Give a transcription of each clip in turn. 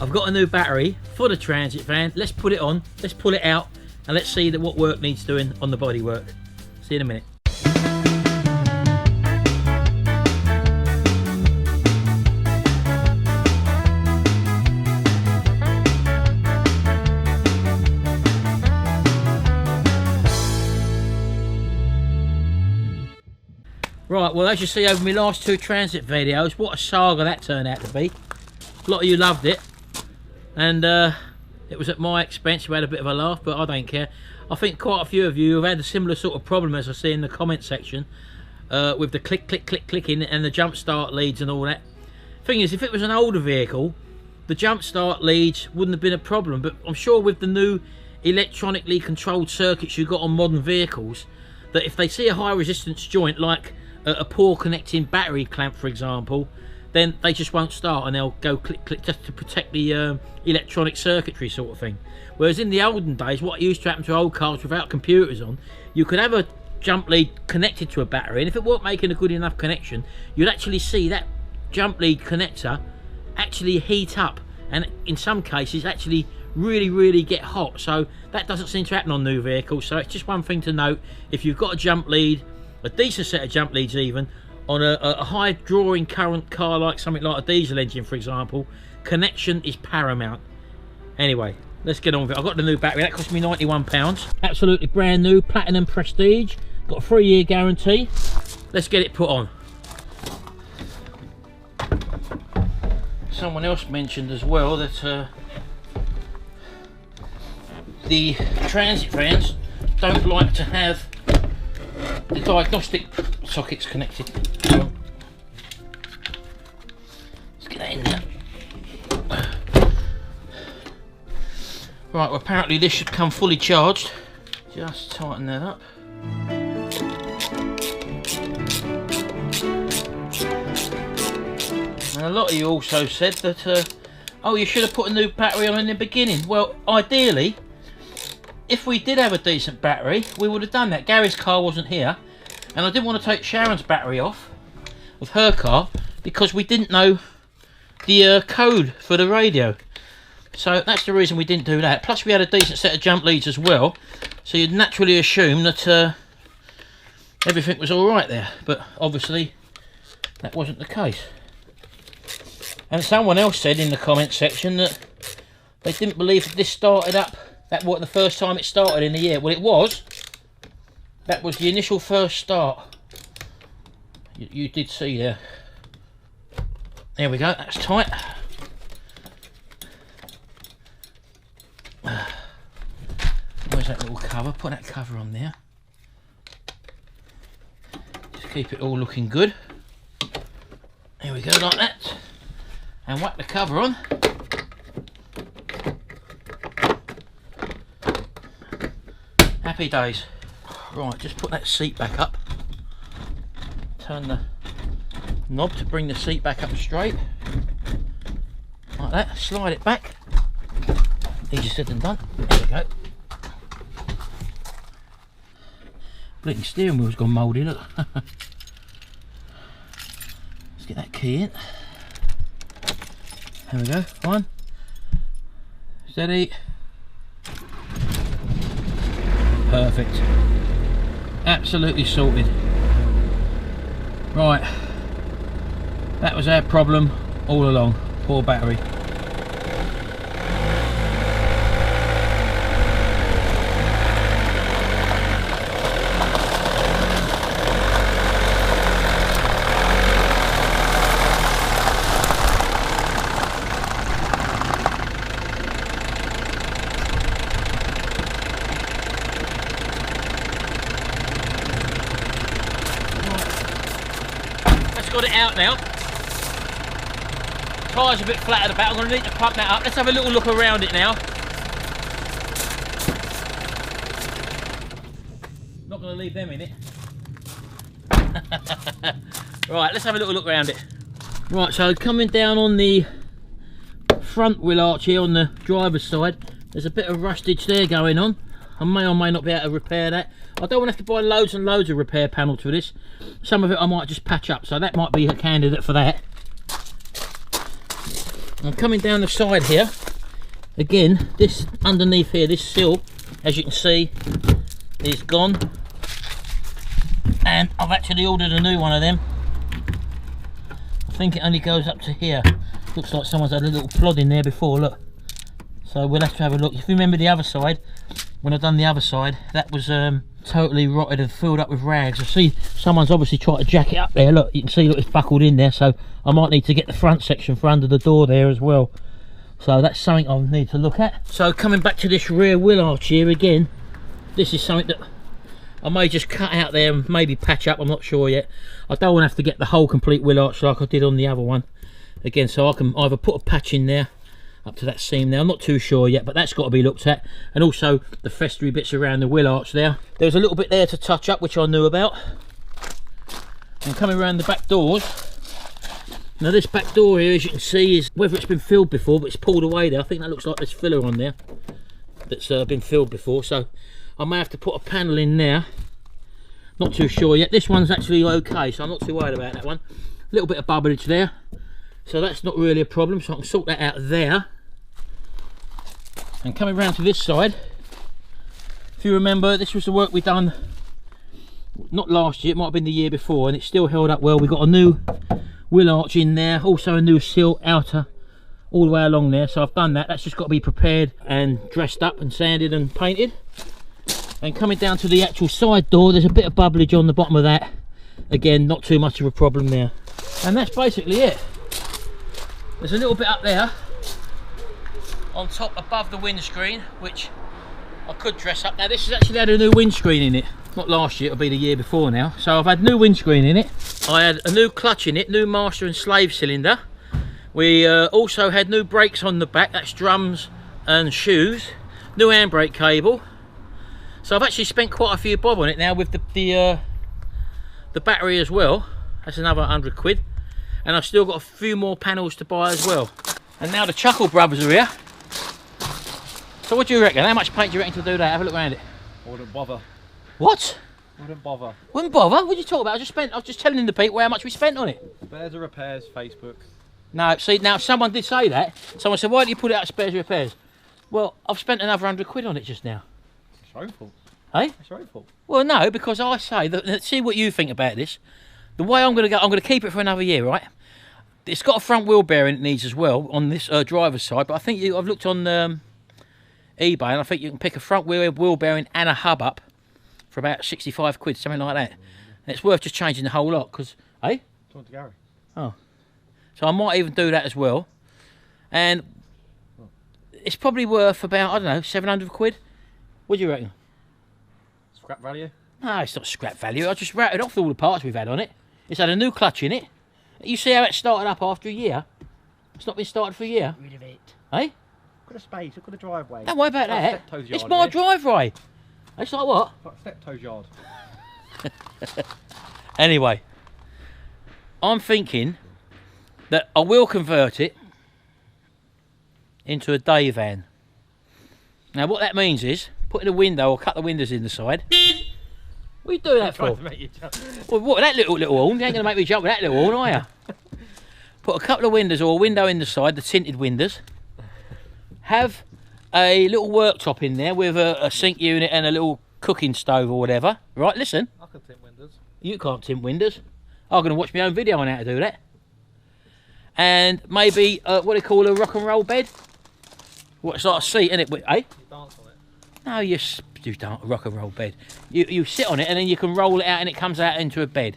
I've got a new battery for the transit van. Let's put it on, let's pull it out, and let's see what work needs doing on the bodywork. See you in a minute. Right, well, as you see over my last two transit videos, what a saga that turned out to be. A lot of you loved it, and it was at my expense. We had a bit of a laugh, but I don't care. I think quite a few of you have had a similar sort of problem as I see in the comment section with the click, click, click, clicking and the jump start leads and all that. Thing is, if it was an older vehicle, the jump start leads wouldn't have been a problem, but I'm sure with the new electronically controlled circuits you've got on modern vehicles, that if they see a high resistance joint like a poor connecting battery clamp, for example, then they just won't start and they'll go click click just to protect the electronic circuitry sort of thing. Whereas in the olden days, what used to happen to old cars without computers on, you could have a jump lead connected to a battery, and if it weren't making a good enough connection, you'd actually see that jump lead connector actually heat up, and in some cases actually really get hot. So that doesn't seem to happen on new vehicles. So it's just one thing to note: if you've got a jump lead, a decent set of jump leads even, on a high drawing current car like something like a diesel engine, for example, connection is paramount. Anyway, let's get on with it. I've got the new battery. That cost me £91. Absolutely brand new, platinum prestige. Got a 3-year guarantee. Let's get it put on. Someone else mentioned as well that the transit vans don't like to have the diagnostic sockets connected. Let's get that in there. Right, well, apparently this should come fully charged. Just tighten that up. And a lot of you also said that, oh, you should have put a new battery on in the beginning. Well, ideally, if we did have a decent battery, we would have done that. Gary's car wasn't here, and I didn't want to take Sharon's battery off of her car because we didn't know the code for the radio. So that's the reason we didn't do that. Plus we had a decent set of jump leads as well, so you'd naturally assume that everything was all right there, but obviously that wasn't the case. And someone else said in the comment section that they didn't believe that this started up. That was the first time it started in the year. Well, it was. That was the initial first start. You did see there. There we go. That's tight. Where's that little cover? Put that cover on there. Just keep it all looking good. There we go, like that. And whack the cover on. Happy days. Right, just put that seat back up. Turn the knob to bring the seat back up straight. Like that. Slide it back. Easier said than done. There we go. Blinking steering wheel's gone mouldy, look. Let's get that key in. There we go. One. Steady. Perfect. Absolutely sorted. Right. That was our problem all along. Poor battery. Got it out now. Tyres a bit flat at the back. I'm going to need to pump that up. Let's have a little look around it now. Not going to leave them in it. Right, let's have a little look around it. Right, so coming down on the front wheel arch here on the driver's side, there's a bit of rustage there going on. I may or may not be able to repair that. I don't want to have to buy loads and loads of repair panels for this. Some of it I might just patch up, so that might be a candidate for that. I'm coming down the side here. Again, this underneath here, this sill, as you can see, is gone. And I've actually ordered a new one of them. I think it only goes up to here. Looks like someone's had a little plod in there before, look. So we'll have to have a look. If you remember the other side, when I've done the other side, that was totally rotted and filled up with rags. I see someone's obviously tried to jack it up there. Look, you can see, look, it's buckled in there. So I might need to get the front section for under the door there as well. So that's something I'll need to look at. So coming back to this rear wheel arch here again, this is something that I may just cut out there and maybe patch up, I'm not sure yet. I don't want to have to get the whole complete wheel arch like I did on the other one. Again, so I can either put a patch in there, up to that seam there, I'm not too sure yet, but that's got to be looked at. And also the festery bits around the wheel arch there. There's a little bit there to touch up, which I knew about. And coming around the back doors, now this back door here, as you can see, is whether it's been filled before, but it's pulled away there. I think that looks like there's filler on there that's been filled before, so I may have to put a panel in there. Not too sure yet. This one's actually okay, so I'm not too worried about that one. A little bit of bubblage there, so that's not really a problem, so I can sort that out there. And coming round to this side, if you remember, this was the work we done not last year, it might have been the year before, and it's still held up well. We got a new wheel arch in there, also a new sill outer all the way along there, so I've done that. That's just got to be prepared and dressed up and sanded and painted. And coming down to the actual side door, there's a bit of bubblage on the bottom of that. Again, not too much of a problem there. And that's basically it. There's a little bit up there on top above the windscreen, which I could dress up. Now this has actually had a new windscreen in it. Not last year, it'll be the year before now. So I've had new windscreen in it. I had a new clutch in it, new master and slave cylinder. We also had new brakes on the back, that's drums and shoes. New handbrake cable. So I've actually spent quite a few bob on it now with the battery as well. That's another 100 quid. And I've still got a few more panels to buy as well. And now the Chuckle Brothers are here. So what do you reckon? How much paint do you reckon to do that? Have a look around it. I wouldn't bother. What? Wouldn't bother. Wouldn't bother? What are you talking about? I was just telling the people how much we spent on it. Spares and repairs, Facebook. No, see, now someone did say that. Someone said, why do you put it out spares and repairs? Well, I've spent another 100 quid on it just now. It's your own fault. Hey? It's your own fault. Well, no, because I say, that, see what you think about this. The way I'm going to go, I'm going to keep it for another year, right? It's got a front wheel bearing it needs as well on this driver's side, but I think I've looked on eBay, and I think you can pick a front wheel bearing and a hub up for about 65 quid, something like that. And it's worth just changing the whole lot, because, hey? Talk to Gary. Oh. So I might even do that as well. And it's probably worth about, I don't know, 700 quid. What do you reckon? Scrap value? No, it's not scrap value. I just routed off all the parts we've had on it. It's had a new clutch in it. You see how it started up after a year? It's not been started for a year. Rid of it. Hey? Got a space, I've got a driveway. Don't worry about that. It's my driveway. It's like what? Like Steptoe's yard. Anyway, I'm thinking that I will convert it into a day van. Now what that means is, put in a window or cut the windows in the side. What are you doing that for? Well, what, that little horn? You ain't going to make me jump with that little horn, are you? Put a couple of windows or a window in the side, the tinted windows. Have a little worktop in there with a sink unit and a little cooking stove or whatever. Right, listen. I can tint windows. You can't tint windows. I'm going to watch my own video on how to do that. And maybe, what do you call a rock and roll bed? What, it's like a seat, isn't it? Eh? You dance on it. No, you don't rock and roll bed. You sit on it and then you can roll it out and it comes out into a bed.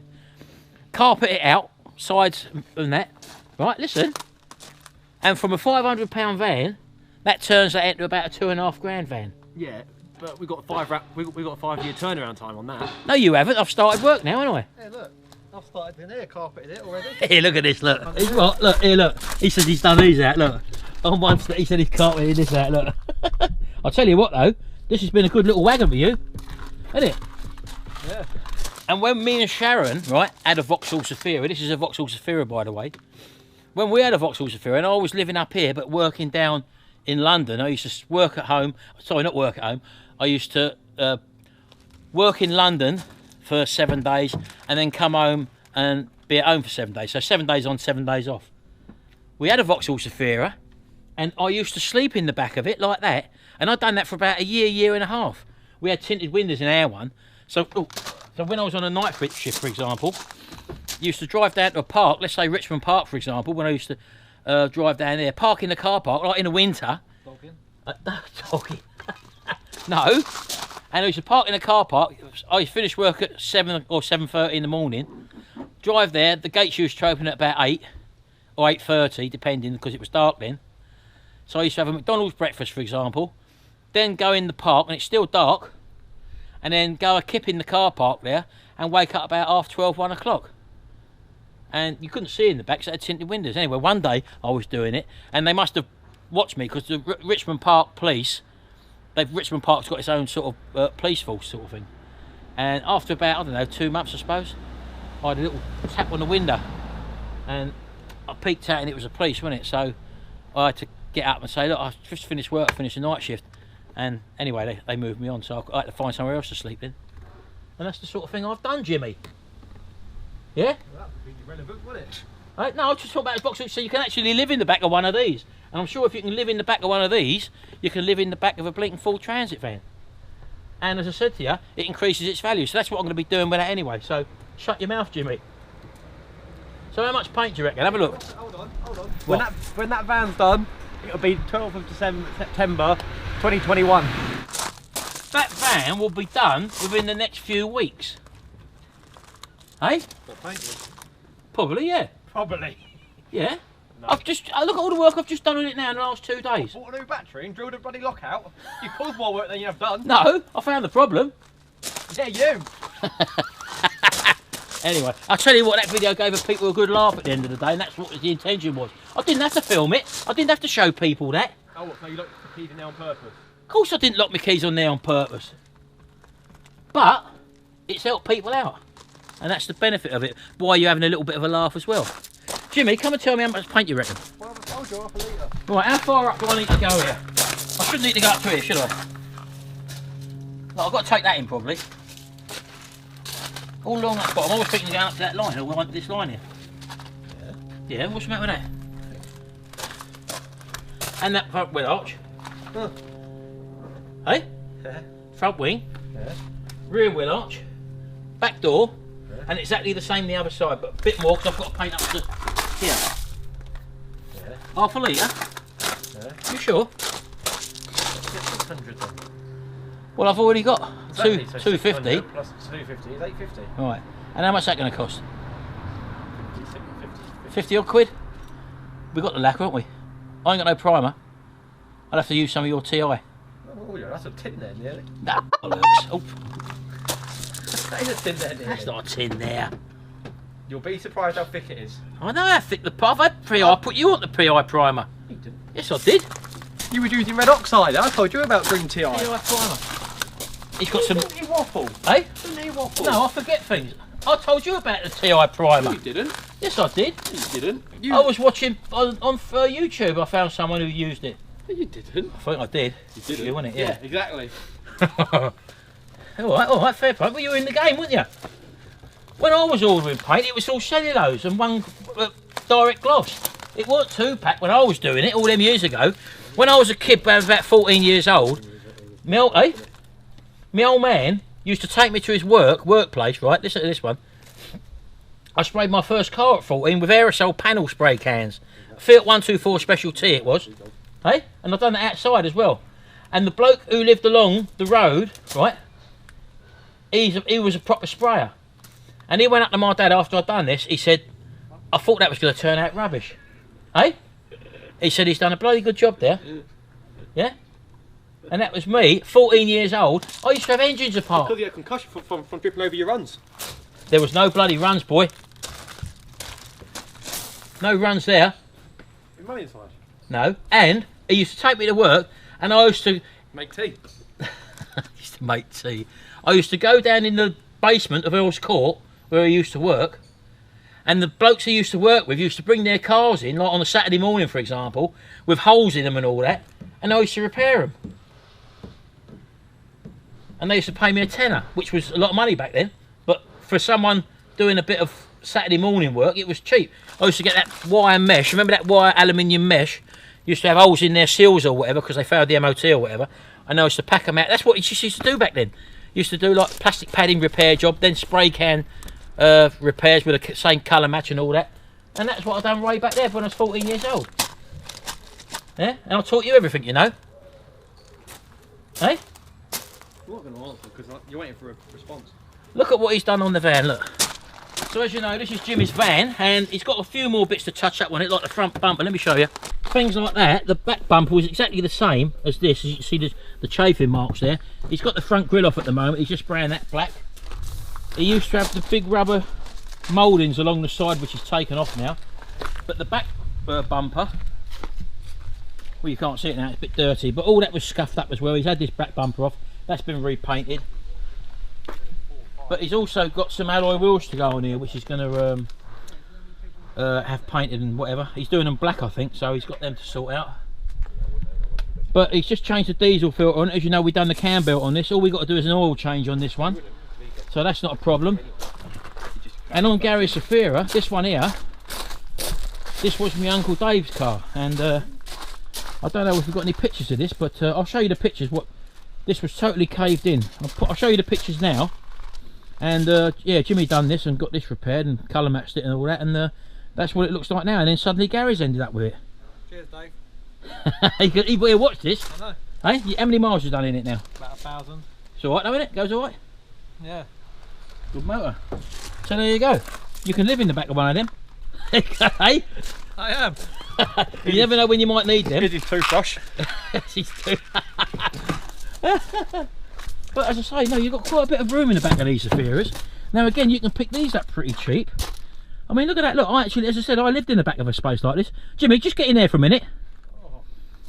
Carpet it out, sides and that. Right, listen. And from a £500 van, that turns that into about a £2.5 grand van. Yeah, but we've got a 5-year turnaround time on that. No, you haven't. I've started work now, haven't I? Hey, look. I've started in here, carpeted it already. Here, look at this, look. He's what? Look, here, look. He says he's done these out, look. On one he said he's carpeted this out, look. I'll tell you what, though. This has been a good little wagon for you, hasn't it? Yeah. And when me and Sharon, right, had a Vauxhall Zafira, this is a Vauxhall Zafira, by the way. When we had a Vauxhall Zafira, and I was living up here, but working down in London, I used to work at home. Sorry, not work at home. I used to work in London for 7 days, and then come home and be at home for 7 days. So 7 days on, 7 days off. we had a Vauxhall Zafira, and I used to sleep in the back of it like that, and I'd done that for about a year and a half. We had tinted windows in our one, so when I was on a night shift, for example, used to drive down to a park, let's say Richmond Park, for example, when I used to drive down there, park in the car park, like in the winter. Dogging? No. And I used to park in a car park. I finished work at 7 or 7:30 in the morning. Drive there. The gates used to open at about 8 or 8:30, depending, because it was dark then. So I used to have a McDonald's breakfast, for example. Then go in the park, and it's still dark. And then go a kip in the car park there, and wake up about 12:30, 1 o'clock. And you couldn't see in the back, so it had tinted windows. Anyway, one day I was doing it, and they must have watched me, because the Richmond Park police, Richmond Park's got its own sort of police force sort of thing. And after about, I don't know, 2 months I suppose, I had a little tap on the window, and I peeked out and it was the police, wasn't it? So I had to get up and say, look, I've just finished work, finished the night shift. And anyway, they moved me on, so I had to find somewhere else to sleep in. And that's the sort of thing I've done, Jimmy. Yeah? Well, that would be relevant, wouldn't it? No, I was just talking about this box, so you can actually live in the back of one of these. And I'm sure if you can live in the back of one of these, you can live in the back of a blinking full transit van. And as I said to you, it increases its value. So that's what I'm going to be doing with that anyway. So shut your mouth, Jimmy. So how much paint do you reckon? Have a look. Hold on. When that van's done, it'll be 12th of September 2021. That van will be done within the next few weeks. Hey? Probably, yeah. Probably. Yeah. No. I've just look at all the work I've just done on it now in the last 2 days. Bought a new battery and drilled a bloody lockout. You caused more work than you have done. No, I found the problem. Yeah, you. Anyway, I'll tell you what, that video gave people a good laugh at the end of the day, and that's what the intention was. I didn't have to film it. I didn't have to show people that. Oh, what, so you locked the keys in there on purpose? Of course I didn't lock my keys on there on purpose. But it's helped people out. And that's the benefit of it. Why you're having a little bit of a laugh as well. Jimmy, come and tell me how much paint you reckon. Well, I told you, half a litre. Right, how far up do I need to go here? I shouldn't need to go up to here, should I? No, I've got to take that in probably. All along that bottom, I was thinking of going up to that line, or this line here. Yeah? Yeah, what's the matter with that? And that front wheel arch. Huh. Hey? Yeah. Front wing. Yeah. Rear wheel arch. Back door. Yeah. And exactly the same the other side, but a bit more because I've got to paint up to here. Yeah. Half a litre? Yeah. You sure? 600 then. Well, I've already got Exactly, so 250. Plus 250 is 850. Right. And how much is that going to cost? 50. 50 odd quid? We got the lacquer, haven't we? I ain't got no primer. I'll have to use some of your TI. Oh, yeah, that's a tin there, nearly. Nah, bollocks. Oh, That is a tin there, nearly. that's not a tin there. You'll be surprised how thick it is. I know how thick the I've had PI. I put you on the PI primer. You didn't. Yes, I did. You were using red oxide. I told you about green TI. PI primer. He's got some. Didn't he waffle? Hey? Didn't he waffle? No, I forget things. I told you about the TI primer. No, you didn't. Yes, I did. No, you didn't. You... I was watching on YouTube. I found someone who used it. No, you didn't. I think I did. You didn't. You, wasn't it? Yeah, exactly. All right, fair play. Well, you were in the game, weren't you? When I was ordering paint, it was all cellulose and one direct gloss. It weren't 2-pack when I was doing it all them years ago. When I was a kid, I was about 14 years old. My old man used to take me to his workplace, right? Listen to this one. I sprayed my first car at 14 with aerosol panel spray cans. Fiat 124 Special T it was. Hey? And I've done that outside as well. And the bloke who lived along the road, right? He was a proper sprayer. And he went up to my dad after I'd done this. He said, I thought that was going to turn out rubbish. Hey? He said he's done a bloody good job there. Yeah? And that was me, 14 years old. I used to have engines apart. Because you had concussion from dripping over your runs. There was no bloody runs, boy. No runs there. With money inside. No. And he used to take me to work, and I used to Make tea. used to make tea. I used to go down in the basement of Earl's Court, where he used to work, and the blokes he used to work with used to bring their cars in, like on a Saturday morning, for example, with holes in them and all that, and I used to repair them. And they used to pay me a tenner, which was a lot of money back then. But for someone doing a bit of Saturday morning work, it was cheap. I used to get that wire mesh. Remember that wire aluminium mesh? Used to have holes in their seals or whatever because they failed the MOT or whatever. And I used to pack them out. That's what you used to do back then. Used to do like plastic padding repair job, then spray can repairs with the same colour match and all that. And that's what I done way back there when I was 14 years old. Yeah, and I taught you everything, you know. Hey? I'm not going to answer because you're waiting for a response. Look at what he's done on the van, look. So as you know, this is Jimmy's van, and he's got a few more bits to touch up on it, like the front bumper. Let me show you. Things like that. The back bumper was exactly the same as this. As you can see, the chafing marks there. He's got the front grille off at the moment. He's just spraying that black. He used to have the big rubber mouldings along the side, which is taken off now. But the back bumper, well, you can't see it now, it's a bit dirty, but all that was scuffed up as well. He's had this back bumper off. That's been repainted. But he's also got some alloy wheels to go on here, which he's going to have painted and whatever. He's doing them black, I think, so he's got them to sort out. But he's just changed the diesel filter on it. As you know, we've done the cam belt on this. All we've got to do is an oil change on this one, so that's not a problem. And on Gary's Zafira, this one here, this was my Uncle Dave's car, and I don't know if we've got any pictures of this, but I'll show you the pictures. What this was totally caved in. I'll show you the pictures now. And yeah, Jimmy done this and got this repaired and colour matched it and all that, and that's what it looks like now. And then suddenly Gary's ended up with it. Cheers, Dave. he watched this. I know. Hey, how many miles have you done in it now? About 1,000. It's alright though, isn't it? Goes alright? Yeah. Good motor. So there you go. You can live in the back of one of them. Hey? I am. You never know when you might need them. Here's his toothbrush. But as I say, no, you've got quite a bit of room in the back of these Zafiras. Now again, you can pick these up pretty cheap. I mean, look at that. Look, I actually, as I said, I lived in the back of a space like this. Jimmy, just get in there for a minute. Oh.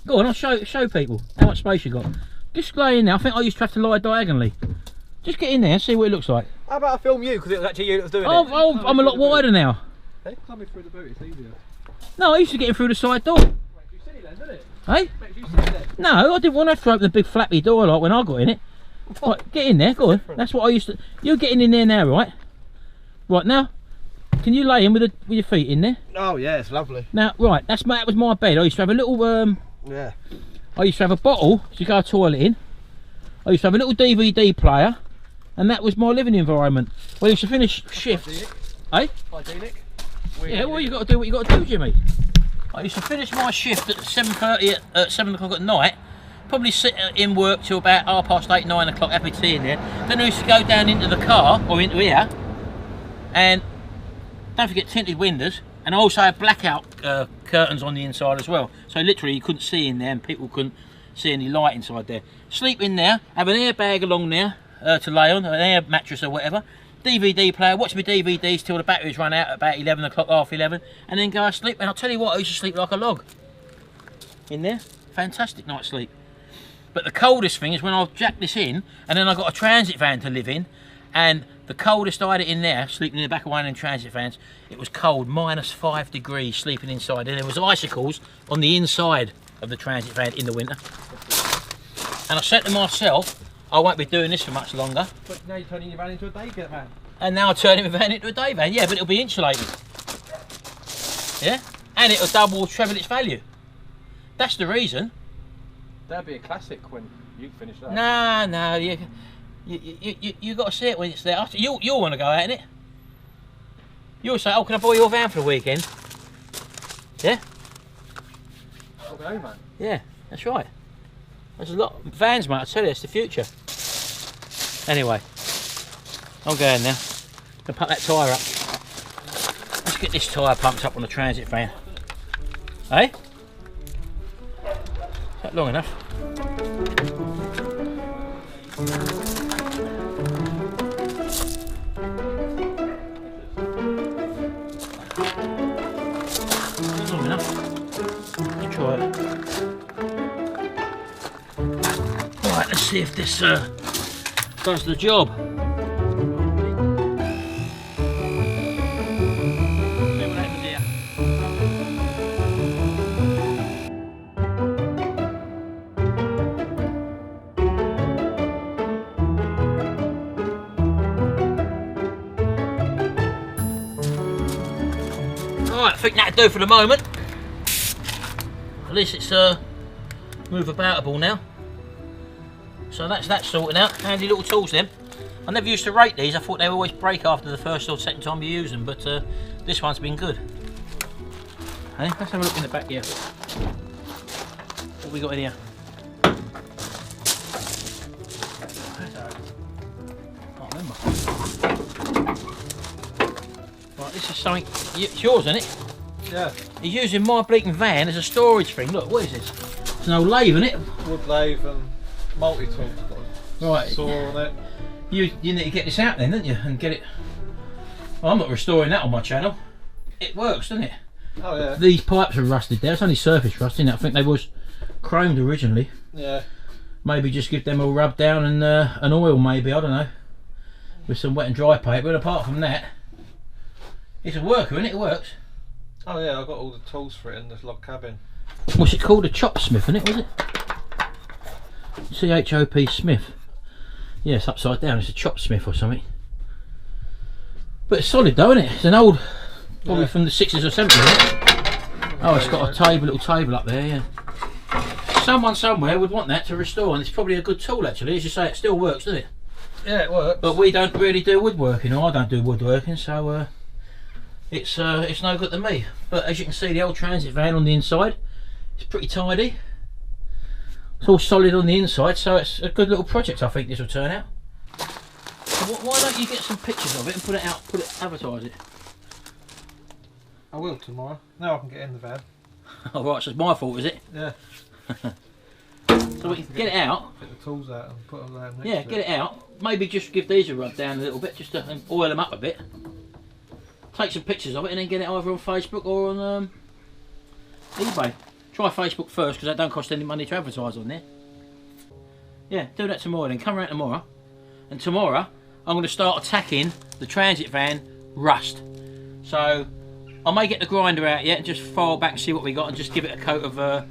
Go on, I'll show people how much space you got. Just lay in there. I think I used to have to lie diagonally. Just get in there and see what it looks like. How about I film you, because it was actually you that was doing it? I'm a lot wider now. Hey? Coming through the boot, it's easier. No, I used to get in through the side door. Makes you silly then, doesn't it? Hey? Makes you silly then. No, I didn't want to have to open the big flappy door like when I got in it. Right, get in there, go on. That's what I used to. You're getting in there now, right? Right now, can you lay in with your feet in there? Oh yeah, it's lovely. Now, right, that was my bed. I used to have a little yeah. I used to have a bottle to go to the toilet in. I used to have a little DVD player, and that was my living environment. Well, I used to finish shift. Eh? Hygienic. Yeah, well, you got to do what you got to do, Jimmy. I used to finish my shift at 7:30 at 7 o'clock at night. Probably sit in work till about 8:30, 9 o'clock, have my tea in there. Then I used to go down into the car, or into here, and don't forget tinted windows, and I also had blackout curtains on the inside as well. So literally you couldn't see in there, and people couldn't see any light inside there. Sleep in there, have an airbag along there to lay on, an air mattress or whatever. DVD player, watch my DVDs till the batteries run out at about 11 o'clock, half 11, and then go to sleep. And I'll tell you what, I used to sleep like a log in there. Fantastic night's sleep. But the coldest thing is when I've jacked this in, and then I've got a transit van to live in, and the coldest I had it in there, sleeping in the back of one of them transit vans, it was cold, -5 degrees sleeping inside, and there was icicles on the inside of the transit van in the winter. And I said to myself, I won't be doing this for much longer. But now you're turning your van into a day van. And now I'm turning my van into a day van, yeah, but it'll be insulated. Yeah? And it'll double or treble its value. That's the reason. That'd be a classic when you finish that. No, you got to see it when it's there. You'll want to go out in it. You'll say, oh, can I borrow your van for the weekend? Yeah? I'll go, man. Yeah, that's right. There's a lot of vans, mate, I tell you, it's the future. Anyway, I'm going now. I'll pump that tyre up. Let's get this tyre pumped up on the transit van. Eh? Is that long enough? Long enough. Let's try it. Right, let's see if this does the job. Right, I think that'll do for the moment. At least it's move aboutable now. So that's that sorted out. Handy little tools then. I never used to rate these. I thought they would always break after the first or second time you use them, but this one's been good. Hey, let's have a look in the back here. What have we got in here? Can't remember. Right, this is something. It's yours, isn't it? Yeah. He's using my bleaking van as a storage thing. Look, what is this? It's an old lathe, isn't it? Wood lathe and multi-tool. Right. Saw on it. You need to get this out then, don't you? And get it. Well, I'm not restoring that on my channel. It works, doesn't it? Oh yeah. These pipes are rusted there. It's only surface rust, isn't it? I think they was chromed originally. Yeah. Maybe just give them all rubbed down and an oil, maybe, I don't know, with some wet and dry paper. But apart from that, it's a worker, isn't it? It works. Oh yeah, I've got all the tools for it in this log cabin. What's it called? A chop smith, isn't it? Was it? C-H-O-P Smith. Yeah, it's upside down. It's a chop smith or something. But it's solid though, isn't it? It's an old, probably from the 60s or 70s, isn't it? Oh, it's got a table, little table up there, yeah. Someone somewhere would want that to restore, and it's probably a good tool actually. As you say, it still works, doesn't it? Yeah, it works. But we don't really do woodworking, or I don't do woodworking, so it's no good to me. But as you can see, the old transit van on the inside, it's pretty tidy. It's all solid on the inside, so it's a good little project. I think this will turn out. So why don't you get some pictures of it and put it out, advertise it? I will tomorrow. Now I can get in the van. Oh right, so it's my fault, is it? Yeah. So we can get it out. Get the tools out and put them there next Yeah, to get it out. Maybe just give these a rub down a little bit, just to oil them up a bit. Take some pictures of it and then get it either on Facebook or on eBay. Try Facebook first because that don't cost any money to advertise on there. Yeah, do that tomorrow then. Come around tomorrow. And tomorrow I'm going to start attacking the transit van rust. So I may get the grinder out yet and just file back and see what we got and just give it a coat of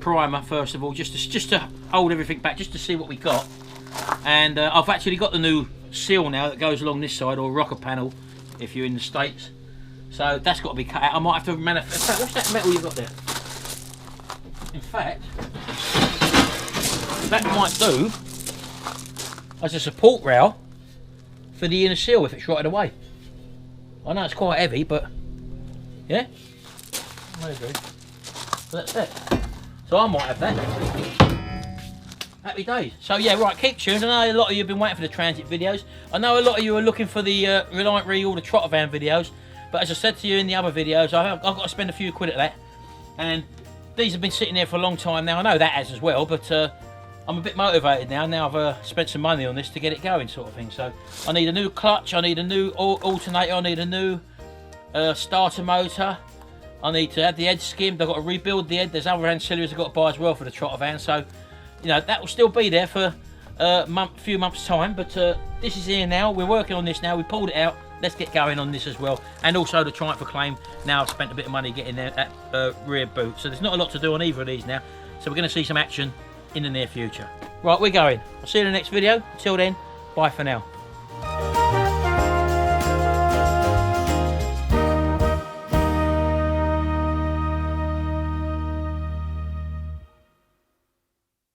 primer first of all, just to hold everything back, just to see what we got. And I've actually got the new seal now that goes along this side, or rocker panel if you're in the States. So that's got to be cut out. I might have to manufacture. What's that metal you've got there? In fact, that might do as a support rail for the inner seal if it's rotted away. I know it's quite heavy, but yeah, Maybe. so that's it. So I might have that. Happy days. So yeah, right, keep tuned. I know a lot of you have been waiting for the transit videos. I know a lot of you are looking for the Reliant Re or the trotter van videos. But as I said to you in the other videos, I've got to spend a few quid at that. And these have been sitting there for a long time now. I know that has as well, but I'm a bit motivated now. Now I've spent some money on this to get it going, sort of thing. So I need a new clutch, I need a new alternator, I need a new starter motor. I need to have the head skimmed. I've got to rebuild the head. There's other ancillaries I've got to buy as well for the trotter van. So, you know, that will still be there for a few months' time. But this is here now. We're working on this now. We pulled it out. Let's get going on this as well. And also the Triumph Acclaim. Now I've spent a bit of money getting that rear boot. So there's not a lot to do on either of these now. So we're going to see some action in the near future. Right, we're going. I'll see you in the next video. Until then, bye for now.